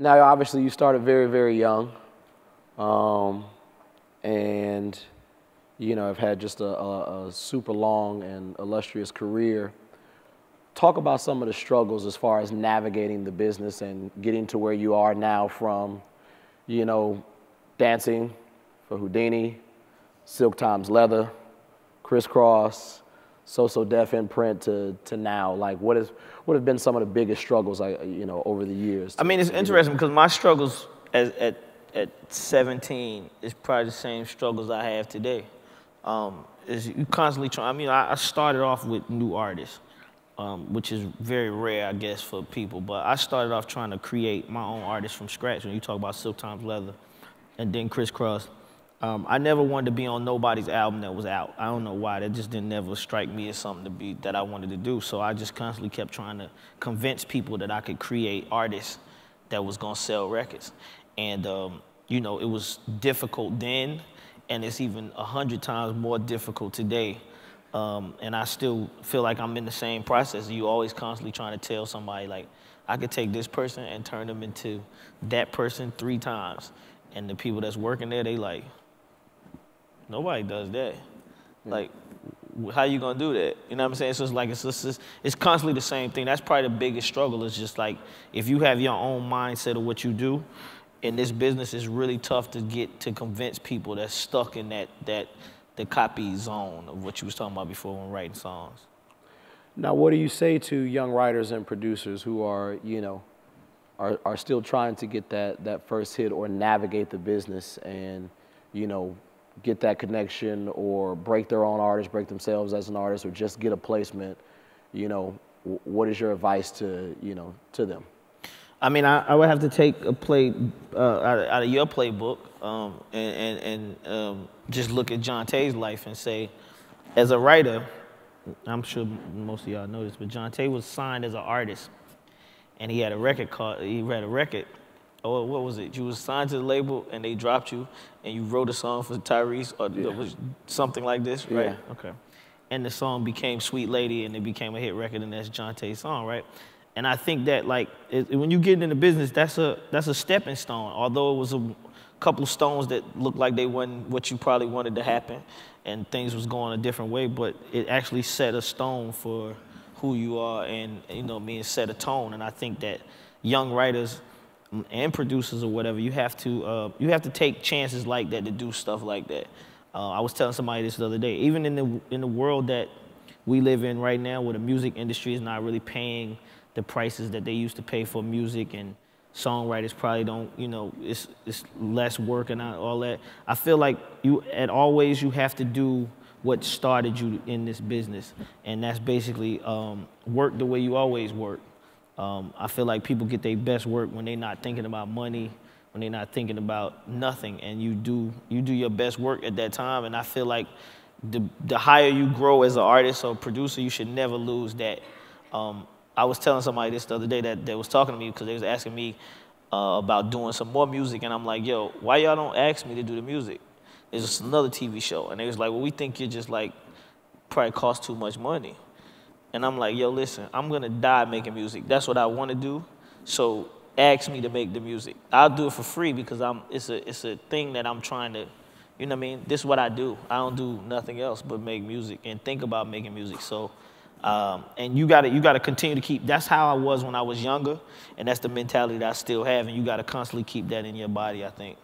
Now, obviously, you started very, very young, and you know, have had just a super long and illustrious career. Talk about some of the struggles as far as navigating the business and getting to where you are now from, you know, dancing for Houdini, Silk Times Leather, Crisscross, So Def Imprint to now. Like, what have been some of the biggest struggles, you know, over the years? I mean, it's interesting because my struggles at 17 is probably the same struggles I have today. Is you constantly try. I mean, I started off with new artists, which is very rare, I guess, for people. But I started off trying to create my own artists from scratch. When you talk about Silk Times Leather, and then Crisscross, I never wanted to be on nobody's album that was out. I don't know why. That just didn't never strike me as something that I wanted to do. So I just constantly kept trying to convince people that I could create artists that was gonna sell records. And you know, it was difficult then, and it's even 100 times more difficult today. And I still feel like I'm in the same process. You always constantly trying to tell somebody, like, I could take this person and turn them into that person 3 times. And the people that's working there, they like, nobody does that. Like, how you gonna do that? You know what I'm saying? So it's like, it's constantly the same thing. That's probably the biggest struggle. It's just like, if you have your own mindset of what you do, in this business, it's really tough to convince people that's stuck in the copy zone of what you was talking about before when writing songs. Now, what do you say to young writers and producers who are, you know, are still trying to get that first hit or navigate the business and, you know, get that connection or break their own artist, break themselves as an artist, or just get a placement? You know, what is your advice to, you know, to them? I mean, I would have to take a play out of your playbook and just look at Jontá's life and say, as a writer, I'm sure most of y'all know this, but Johntá was signed as an artist, and he had a record card. He had a record. Oh, what was it? You was signed to the label, and they dropped you, and you wrote a song for Tyrese, or it was something like this, right? Yeah. Okay. And the song became Sweet Lady, and it became a hit record, and that's Jontá's song, right? And I think that, like, when you get into business, that's a stepping stone. Although it was a couple of stones that looked like they wasn't what you probably wanted to happen, and things was going a different way, but it actually set a stone for who you are, and, you know, set a tone. And I think that young writers and producers or whatever, you have to take chances like that to do stuff like that. I was telling somebody this the other day. Even in the world that we live in right now, where the music industry is not really paying the prices that they used to pay for music, and songwriters probably don't, you know, it's less work and all that. I feel like you have to do what started you in this business, and that's basically work the way you always work. I feel like people get their best work when they're not thinking about money, when they're not thinking about nothing, and you do your best work at that time. And I feel like the higher you grow as an artist or producer, you should never lose that. I was telling somebody this the other day that was talking to me because they was asking me about doing some more music, and I'm like, yo, why y'all don't ask me to do the music? It's just another TV show. And they was like, well, we think you're just like, probably cost too much money. And I'm like, yo, listen, I'm gonna die making music. That's what I wanna do, so ask me to make the music. I'll do it for free because it's a thing that I'm trying to, you know what I mean? This is what I do. I don't do nothing else but make music and think about making music. So, and you gotta continue to keep, that's how I was when I was younger, and that's the mentality that I still have, and you gotta constantly keep that in your body, I think.